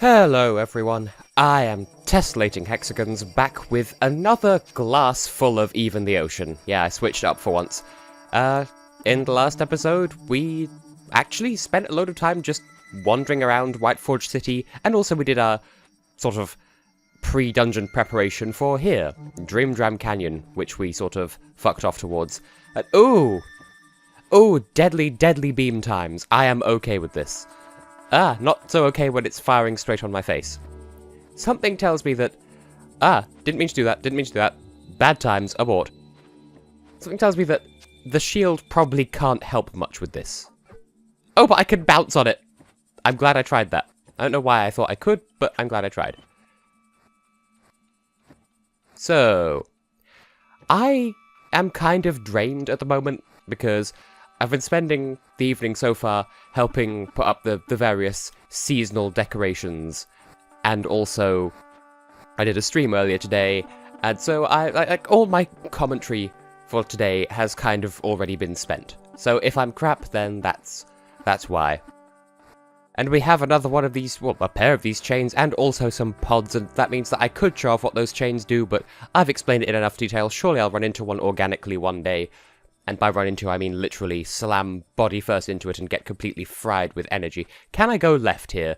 Hello everyone, I am Tessellating Hexagons back with another glass full of Even the Ocean. Yeah, I switched up for once. In the last episode, we actually spent a load of time just wandering around Whiteforge City, and also we did a sort of pre-dungeon preparation for here, Dreamdram Canyon, which we sort of fucked off towards. Ooh, deadly beam times. I am okay with this. Not so okay when it's firing straight on my face. Something tells me that... didn't mean to do that. Bad times, abort. Something tells me that the shield probably can't help much with this. Oh, but I can bounce on it! I'm glad I tried that. I don't know why I thought I could, but I'm glad I tried. So... I am kind of drained at the moment, because I've been spending the evening so far helping put up the various seasonal decorations, and also I did a stream earlier today, and so like all my commentary for today has kind of already been spent. So if I'm crap, then that's why. And we have another one of these, well, a pair of these chains, and also some pods, and that means that I could show off what those chains do, but I've explained it in enough detail. Surely I'll run into one organically one day. And by run into, I mean literally slam body first into it and get completely fried with energy. Can I go left here?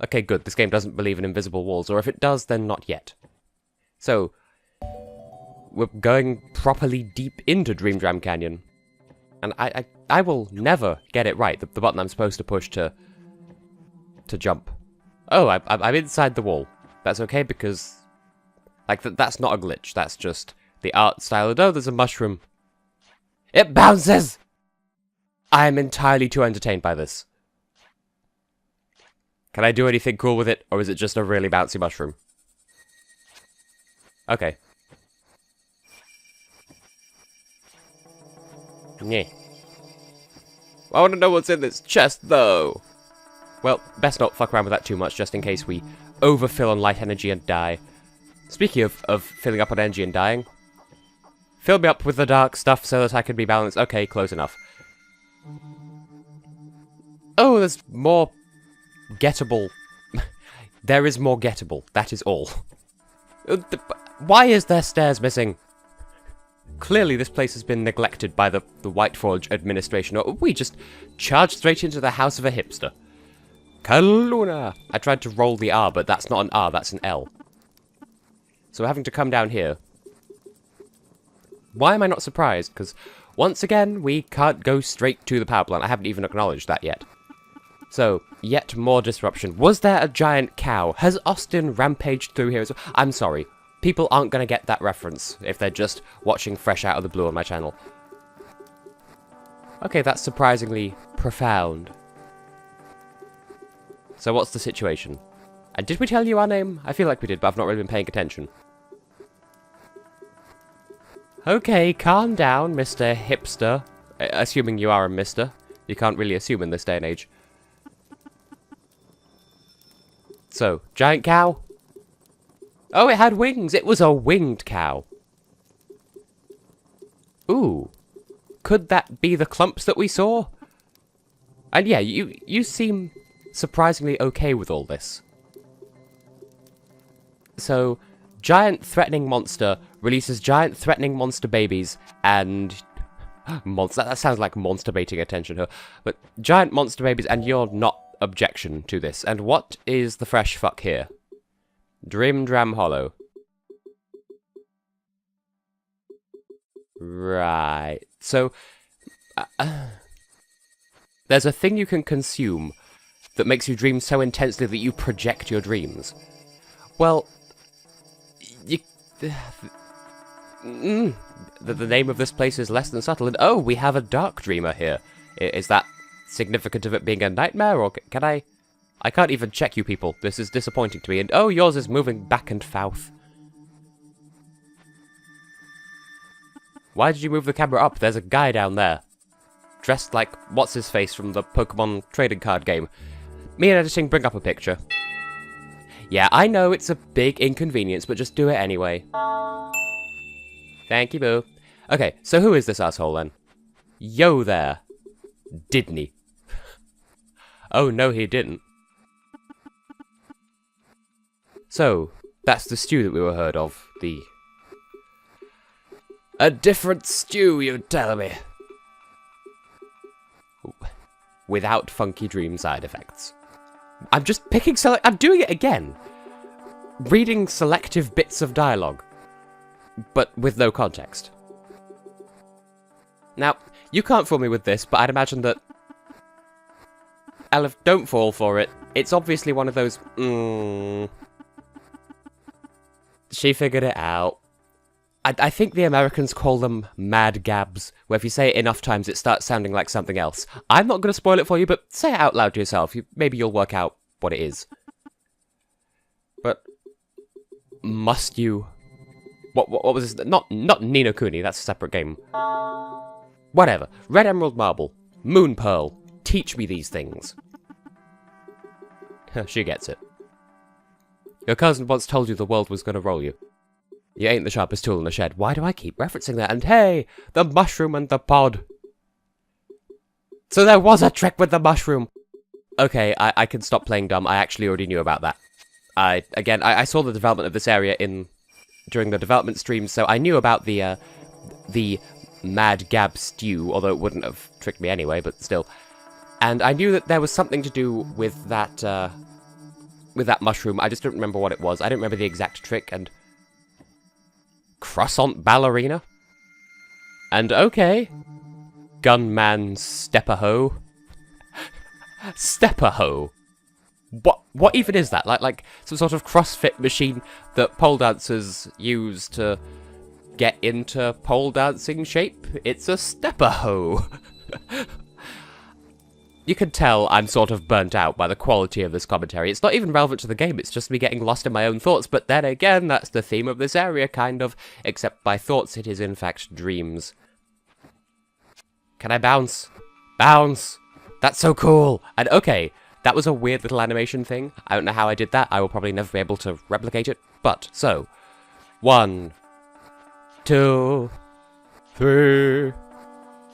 Okay, good. This game doesn't believe in invisible walls, or if it does, then not yet. So, we're going properly deep into Dreamdram Canyon. And I will never get it right, the button I'm supposed to push to jump. Oh, I'm inside the wall. That's okay, because, like, that's not a glitch. That's just the art style. Oh, there's a mushroom. It bounces! I am entirely too entertained by this. Can I do anything cool with it, or is it just a really bouncy mushroom? Okay. Yeah. I want to know what's in this chest, though. Well, best not fuck around with that too much, just in case we overfill on light energy and die. Speaking of filling up on energy and dying, fill me up with the dark stuff so that I can be balanced. Okay, close enough. Oh, there's more gettable. There is more gettable. That is all. Why is there stairs missing? Clearly this place has been neglected by the Whiteforge administration, or we just charged straight into the house of a hipster. Kaluna! I tried to roll the R, but that's not an R, that's an L. So we're having to come down here. Why am I not surprised? Because, once again, we can't go straight to the power plant. I haven't even acknowledged that yet. So, yet more disruption. Was there a giant cow? Has Austin rampaged through here as well? I'm sorry. People aren't going to get that reference if they're just watching fresh out of the blue on my channel. Okay, that's surprisingly profound. So what's the situation? And did we tell you our name? I feel like we did, but I've not really been paying attention. Okay, calm down, Mr. Hipster. Assuming you are a mister. You can't really assume in this day and age. So, giant cow? Oh, it had wings! It was a winged cow! Ooh. Could that be the clumps that we saw? And yeah, you seem surprisingly okay with all this. So, giant threatening monster releases giant threatening monster babies, and... that sounds like monster baiting attention here. But giant monster babies, and you're not objection to this. And what is the fresh fuck here? Dreamdram Hollow. Right. So, there's a thing you can consume that makes you dream so intensely that you project your dreams. Well, the name of this place is less than subtle, and oh, we have a dark dreamer here. Is that significant of it being a nightmare, or can I can't even check you people. This is disappointing to me, and oh, yours is moving back and forth. Why did you move the camera up? There's a guy down there. Dressed like what's-his-face from the Pokemon trading card game. Me and editing bring up a picture. Yeah, I know it's a big inconvenience, but just do it anyway. Thank you, boo. Okay, so who is this asshole then? Yo there. Didn't he? Oh, no, he didn't. So, that's the stew that we were heard of. A different stew, you tell me. Without funky dream side effects. I'm just picking I'm doing it again. Reading selective bits of dialogue. But with no context. Now, you can't fool me with this, but I'd imagine that... Aleph, don't fall for it. It's obviously one of those... She figured it out. I think the Americans call them mad gabs, where if you say it enough times it starts sounding like something else. I'm not going to spoil it for you, but say it out loud to yourself. Maybe you'll work out what it is. But... Must you... What was this? Not Ni no Kuni, that's a separate game. Whatever. Red Emerald Marble. Moon Pearl. Teach me these things. She gets it. Your cousin once told you the world was going to roll you. You ain't the sharpest tool in the shed. Why do I keep referencing that? And hey, the mushroom and the pod. So there was a trick with the mushroom. Okay, I can stop playing dumb. I actually already knew about that. I saw the development of this area during the development stream, so I knew about the Mad Gab stew, although it wouldn't have tricked me anyway, but still. And I knew that there was something to do with that mushroom. I just don't remember what it was. I don't remember the exact trick, and... Croissant ballerina? And okay. Gunman Stepper-ho. Stepper-ho? What even is that? Like some sort of CrossFit machine that pole dancers use to get into pole dancing shape? It's a Stepper-ho. You can tell I'm sort of burnt out by the quality of this commentary. It's not even relevant to the game, it's just me getting lost in my own thoughts, but then again, that's the theme of this area, kind of. Except by thoughts, it is in fact dreams. Can I bounce? Bounce! That's so cool! And okay, that was a weird little animation thing. I don't know how I did that, I will probably never be able to replicate it. But, so, 1, 2, 3,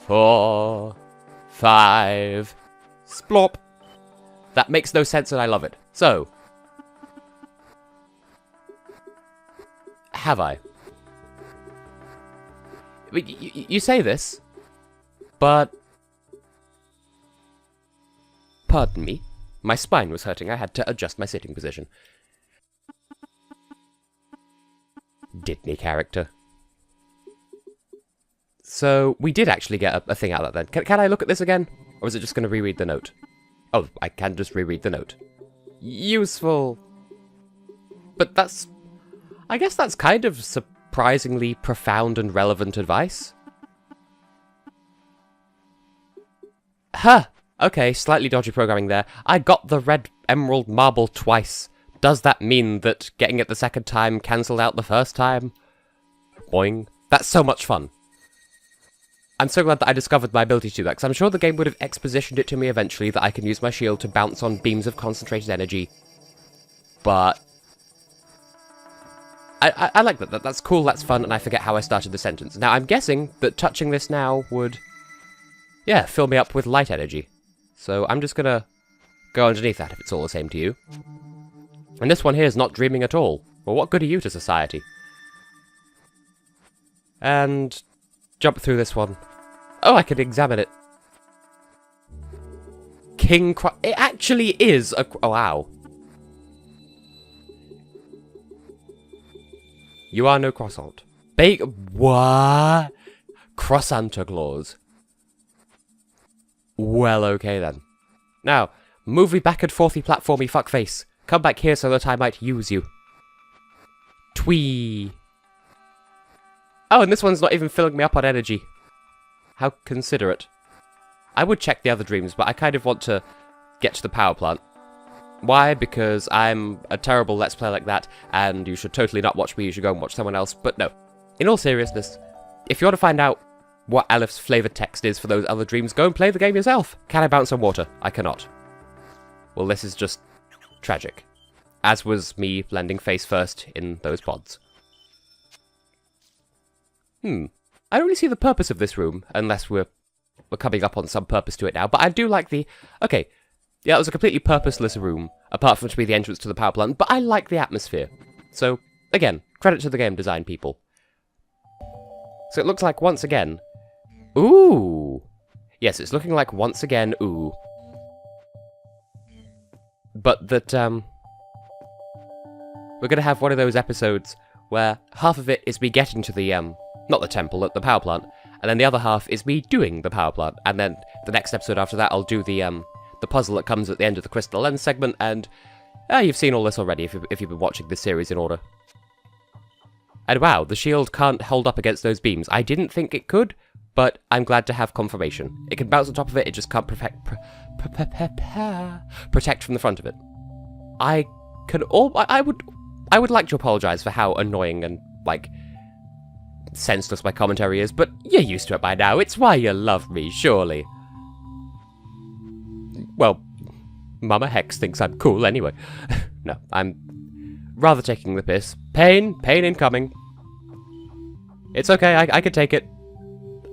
4, 5... Splop! That makes no sense and I love it. So. Have I? You say this, but... Pardon me. My spine was hurting. I had to adjust my sitting position. Didn't character. So, we did actually get a thing out of that then. Can I look at this again? Or is it just going to reread the note? Oh, I can just reread the note. Useful. But that's... I guess that's kind of surprisingly profound and relevant advice. Huh. Okay, slightly dodgy programming there. I got the red emerald marble twice. Does that mean that getting it the second time cancelled out the first time? Boing. That's so much fun. I'm so glad that I discovered my ability to do that, because I'm sure the game would have expositioned it to me eventually that I can use my shield to bounce on beams of concentrated energy. But... I like that. That's cool, that's fun, and I forget how I started the sentence. Now, I'm guessing that touching this now would... Yeah, fill me up with light energy. So I'm just gonna go underneath that if it's all the same to you. And this one here is not dreaming at all. Well, what good are you to society? And... jump through this one. Oh, I can examine it. It actually is a... Oh, wow. You are no croissant. What? Croissanta clause. Well, okay then. Now, movie back and forthy platformy fuckface. Come back here so that I might use you. Twee. Oh, and this one's not even filling me up on energy. How considerate. I would check the other dreams, but I kind of want to get to the power plant. Why? Because I'm a terrible Let's Play like that, and you should totally not watch me, you should go and watch someone else. But no. In all seriousness, if you want to find out what Aleph's flavoured text is for those other dreams, go and play the game yourself. Can I bounce on water? I cannot. Well, this is just tragic. As was me landing face first in those pods. I don't really see the purpose of this room, unless we're coming up on some purpose to it now, but I do like the... Okay, yeah, it was a completely purposeless room. apart from to be the entrance to the power plant, but I like the atmosphere. So, again, credit to the game design people. So it looks like, once again... Ooh! Yes, it's looking like, once again, ooh. But that, we're gonna have one of those episodes where half of it is me getting to the, not the temple, the power plant, and then the other half is me doing the power plant, and then the next episode after that I'll do the puzzle that comes at the end of the crystal lens segment, and you've seen all this already if you've been watching this series in order. And wow, the shield can't hold up against those beams. I didn't think it could, but I'm glad to have confirmation. It can bounce on top of it, it just can't protect from the front of it. I would like to apologise for how annoying and, like, senseless my commentary is, but you're used to it by now. It's why you love me, surely. Well, Mama Hex thinks I'm cool anyway. No, I'm rather taking the piss. Pain incoming. It's okay, I can take it.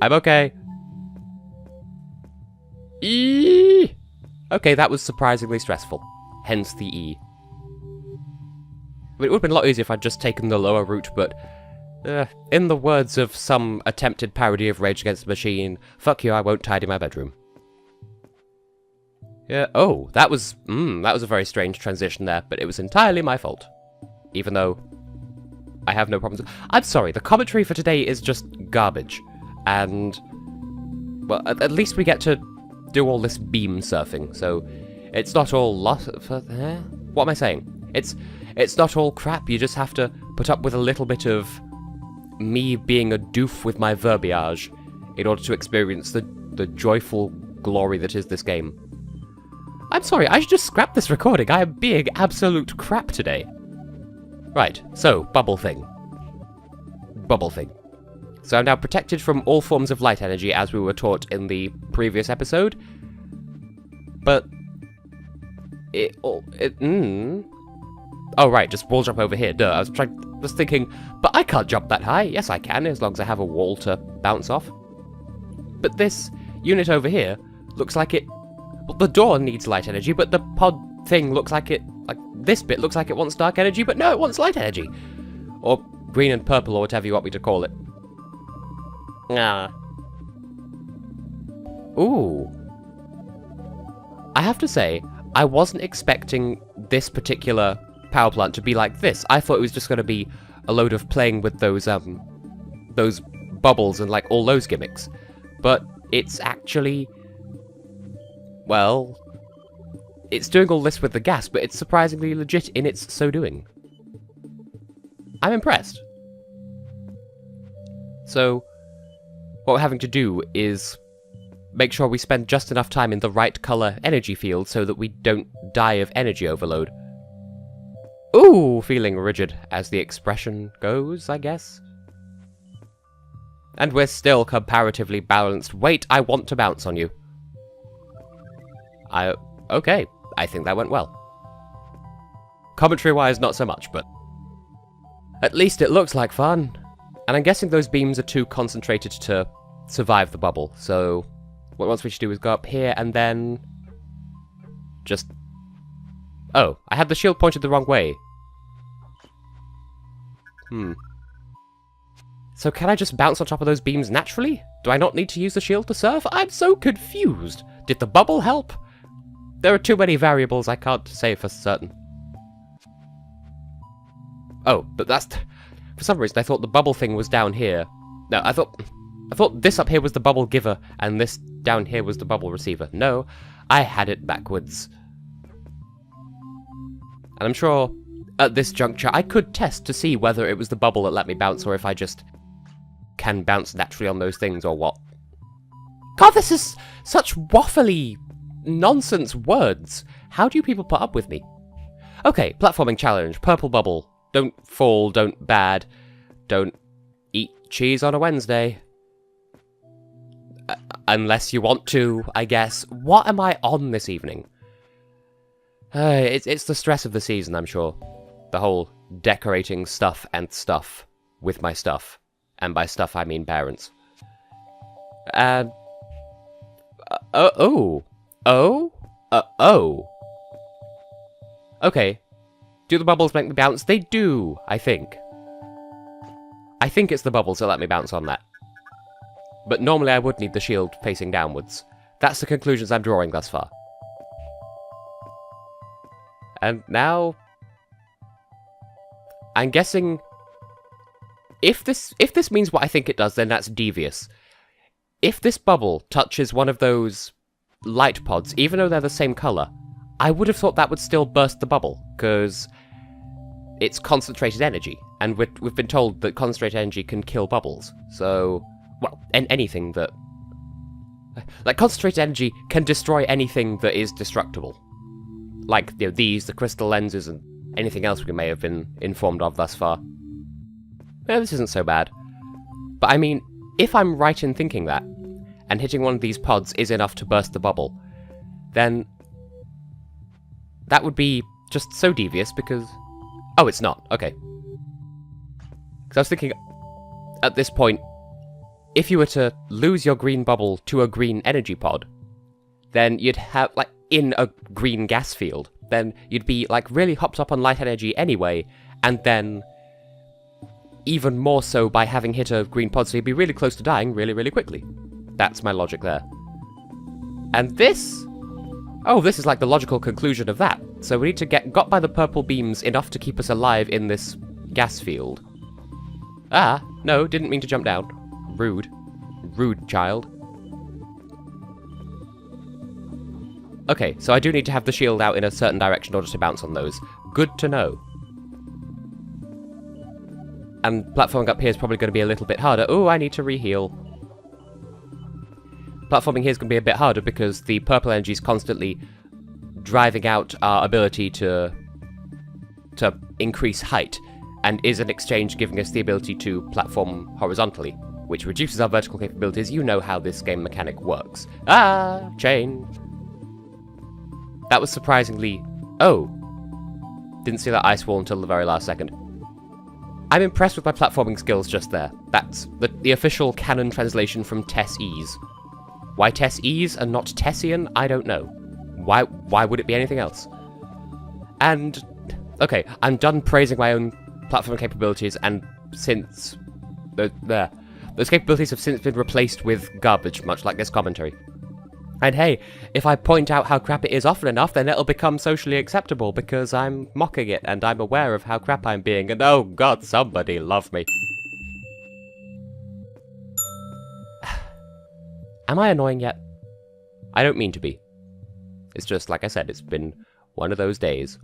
I'm okay. Eee! Okay, that was surprisingly stressful. Hence the E. I mean, it would have been a lot easier if I'd just taken the lower route, but... in the words of some attempted parody of Rage Against the Machine, fuck you, I won't tidy my bedroom. Yeah, oh, that was a very strange transition there, but it was entirely my fault. Even though I have no problems. I'm sorry, the commentary for today is just garbage. And, well, at least we get to do all this beam surfing, so it's not all what am I saying? It's not all crap, you just have to put up with a little bit of me being a doof with my verbiage in order to experience the joyful glory that is this game. I'm sorry, I should just scrap this recording. I am being absolute crap today. Right, so, bubble thing. Bubble thing. So I'm now protected from all forms of light energy as we were taught in the previous episode. But... Oh, right, just wall jump over here. Duh, I was thinking, but I can't jump that high. Yes, I can, as long as I have a wall to bounce off. But this unit over here looks like it... Well, the door needs light energy, but the pod thing looks like it... Like, this bit looks like it wants dark energy, but no, it wants light energy. Or green and purple, or whatever you want me to call it. Ah. Ooh. I have to say, I wasn't expecting this particular power plant to be like this. I thought it was just going to be a load of playing with those bubbles and, like, all those gimmicks. But it's actually... Well... It's doing all this with the gas, but it's surprisingly legit in its so doing. I'm impressed. So, what we're having to do is make sure we spend just enough time in the right colour energy field so that we don't die of energy overload. Ooh, feeling rigid, as the expression goes, I guess. And we're still comparatively balanced. Wait, I want to bounce on you. Okay, I think that went well. Commentary-wise, not so much, but... At least it looks like fun. And I'm guessing those beams are too concentrated to survive the bubble, so... What once we should do is go up here, and then... Just... Oh, I had the shield pointed the wrong way. So can I just bounce on top of those beams naturally? Do I not need to use the shield to surf? I'm so confused! Did the bubble help? There are too many variables, I can't say for certain. Oh, but that's... For some reason, I thought the bubble thing was down here. No, I thought this up here was the bubble giver, and this down here was the bubble receiver. No, I had it backwards. And I'm sure, at this juncture, I could test to see whether it was the bubble that let me bounce, or if I just can bounce naturally on those things, or what. God, this is such waffly nonsense words. How do you people put up with me? Okay, platforming challenge, purple bubble. Don't fall, don't bad. Don't eat cheese on a Wednesday. Unless you want to, I guess. What am I on this evening? It's the stress of the season, I'm sure. The whole decorating stuff and stuff with my stuff. And by stuff, I mean parents. Okay. Do the bubbles make me bounce? They do, I think. I think it's the bubbles that let me bounce on that. But normally I would need the shield facing downwards. That's the conclusions I'm drawing thus far. And now... I'm guessing... If this means what I think it does, then that's devious. If this bubble touches one of those light pods, even though they're the same colour, I would have thought that would still burst the bubble, because it's concentrated energy, and we've been told that concentrated energy can kill bubbles. So, well, anything that... Like, concentrated energy can destroy anything that is destructible. Like, you know, the crystal lenses, and anything else we may have been informed of thus far. Yeah, this isn't so bad. But I mean, if I'm right in thinking that, and hitting one of these pods is enough to burst the bubble, then that would be just so devious because... Oh, it's not. Okay. Because I was thinking, at this point, if you were to lose your green bubble to a green energy pod, then you'd have, like, in a green gas field, then you'd be, like, really hopped up on light energy anyway, and then even more so by having hit a green pod, so you'd be really close to dying really, really quickly. That's my logic there. And this... Oh, this is like the logical conclusion of that. So we need to get got by the purple beams enough to keep us alive in this gas field. Ah, no, didn't mean to jump down. Rude. Rude, child. Okay, so I do need to have the shield out in a certain direction in order to bounce on those. Good to know. And platforming up here is probably going to be a little bit harder. Oh, I need to re-heal. Platforming here is going to be a bit harder because the purple energy is constantly driving out our ability to increase height, and is in exchange giving us the ability to platform horizontally, which reduces our vertical capabilities. You know how this game mechanic works. Ah, chain. That was surprisingly... Oh. Didn't see that ice wall until the very last second. I'm impressed with my platforming skills just there. That's the official canon translation from Tess-Ease. Why Tess-Ease and not Tessian? I don't know. Why would it be anything else? And... Okay, I'm done praising my own platforming capabilities, and since... Those capabilities have since been replaced with garbage, much like this commentary. And hey, if I point out how crap it is often enough, then it'll become socially acceptable, because I'm mocking it, and I'm aware of how crap I'm being, and oh god, somebody love me. Am I annoying yet? I don't mean to be. It's just, like I said, it's been one of those days.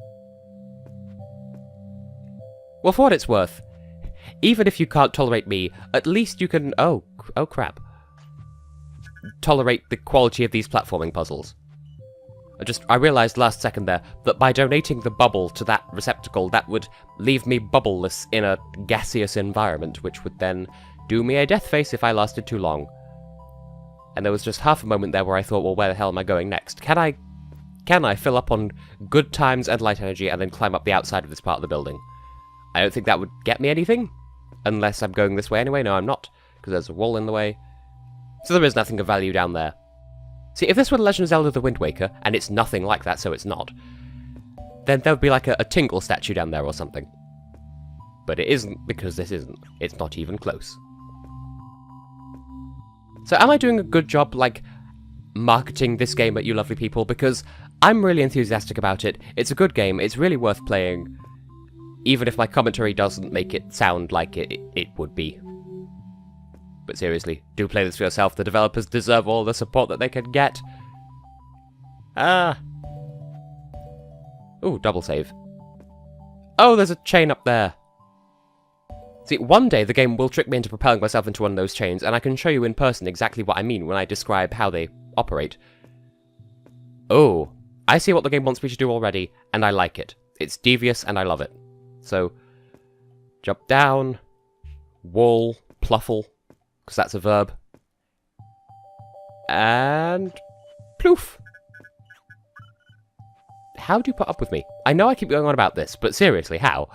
Well, for what it's worth, even if you can't tolerate me, at least you can... Oh crap. Tolerate the quality of these platforming puzzles. I realised last second there that by donating the bubble to that receptacle, that would leave me bubbleless in a gaseous environment, which would then do me a death face if I lasted too long. And there was just half a moment there where I thought, well, where the hell am I going next? Can I fill up on good times and light energy and then climb up the outside of this part of the building? I don't think that would get me anything, unless I'm going this way anyway. No, I'm not, because there's a wall in the way. So there is nothing of value down there. See, if this were The Legend of Zelda the Wind Waker, and it's nothing like that, so it's not, then there would be like a Tingle statue down there or something. But it isn't, because this isn't. It's not even close. So am I doing a good job, like, marketing this game at you lovely people? Because I'm really enthusiastic about it. It's a good game. It's really worth playing. Even if my commentary doesn't make it sound like it would be. But seriously, do play this for yourself. The developers deserve all the support that they can get. Ah. Ooh, double save. Oh, there's a chain up there. See, one day the game will trick me into propelling myself into one of those chains, and I can show you in person exactly what I mean when I describe how they operate. Oh, I see what the game wants me to do already, and I like it. It's devious, and I love it. So, jump down, wall, pluffle, because that's a verb, and ploof. How do you put up with me? I know I keep going on about this, but seriously, how?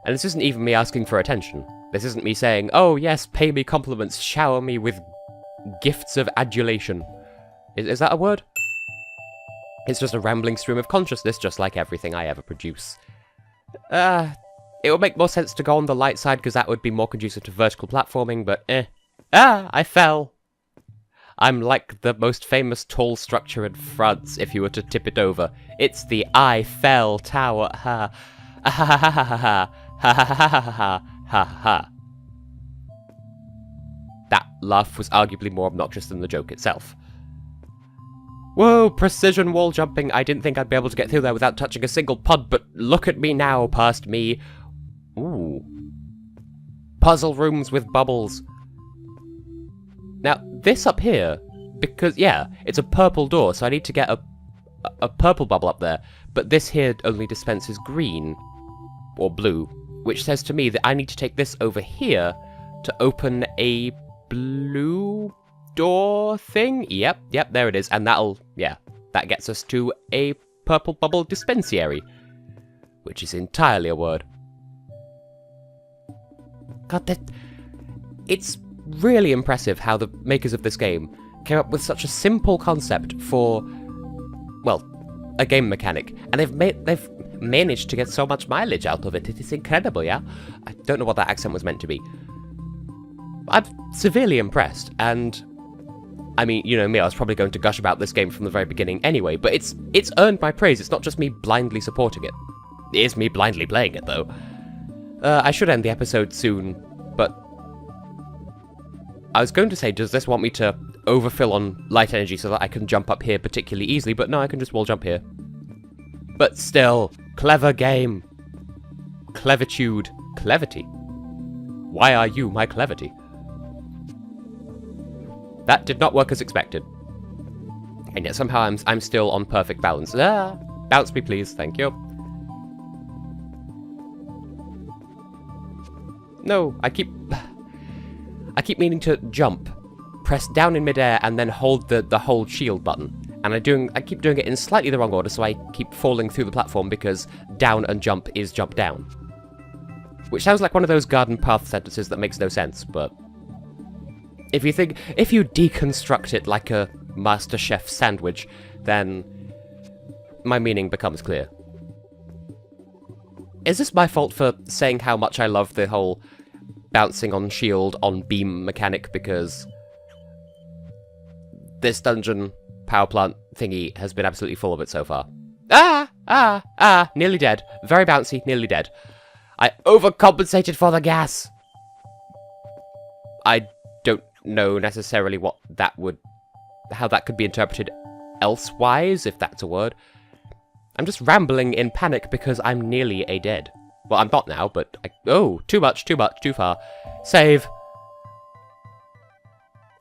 And this isn't even me asking for attention. This isn't me saying, oh yes, pay me compliments, shower me with gifts of adulation. Is that a word? It's just a rambling stream of consciousness, just like everything I ever produce. It would make more sense to go on the light side, because that would be more conducive to vertical platforming, but eh. Ah, I fell! I'm like the most famous tall structure in France, if you were to tip it over. It's the I Fell Tower, ha. Ha ha ha ha ha ha ha ha ha ha ha ha. That laugh was arguably more obnoxious than the joke itself. Whoa, precision wall jumping. I didn't think I'd be able to get through there without touching a single pod, but look at me now, past me. Ooh. Puzzle rooms with bubbles. Now, this up here, because, yeah, it's a purple door, so I need to get a purple bubble up there, but this here only dispenses green, or blue, which says to me that I need to take this over here to open a blue door thing? Yep, there it is, and that gets us to a purple bubble dispensary, which is entirely a word. God, it's really impressive how the makers of this game came up with such a simple concept for, well, a game mechanic, and they've managed to get so much mileage out of it. It is incredible, yeah? I don't know what that accent was meant to be. I'm severely impressed, and I mean, you know me, I was probably going to gush about this game from the very beginning anyway, but it's earned my praise. It's not just me blindly supporting it. It is me blindly playing it, though. I should end the episode soon, but I was going to say, does this want me to overfill on light energy so that I can jump up here particularly easily, but no, I can just wall jump here. But still, clever game. Clevitude. Clevity. Why are you my clevity? That did not work as expected. And yet somehow I'm still on perfect balance. Ah, bounce me please, thank you. No, I keep meaning to jump, press down in midair, and then hold the hold shield button. And I keep doing it in slightly the wrong order, so I keep falling through the platform because down and jump is jump down. Which sounds like one of those garden path sentences that makes no sense, but if you deconstruct it like a MasterChef sandwich, then my meaning becomes clear. Is this my fault for saying how much I love the whole bouncing on shield on beam mechanic, because this dungeon power plant thingy has been absolutely full of it so far? Nearly dead. Very bouncy, nearly dead. I overcompensated for the gas. I don't know necessarily how that could be interpreted elsewise, if that's a word. I'm just rambling in panic because I'm nearly a dead. Well, I'm not now, but oh, too much, too far. Save.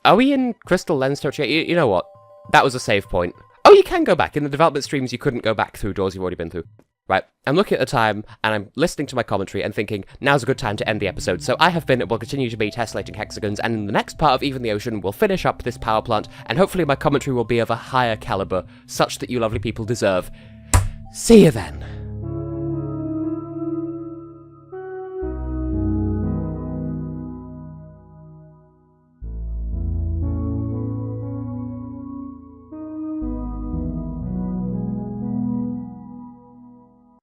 Are we in Crystal Lens territory? You know what? That was a save point. Oh, you can go back. In the development streams, you couldn't go back through doors you've already been through. Right, I'm looking at the time, and I'm listening to my commentary and thinking, now's a good time to end the episode. So I have been, and will continue to be, tessellating hexagons, and in the next part of Even the Ocean, we'll finish up this power plant, and hopefully my commentary will be of a higher caliber, such that you lovely people deserve. See you then.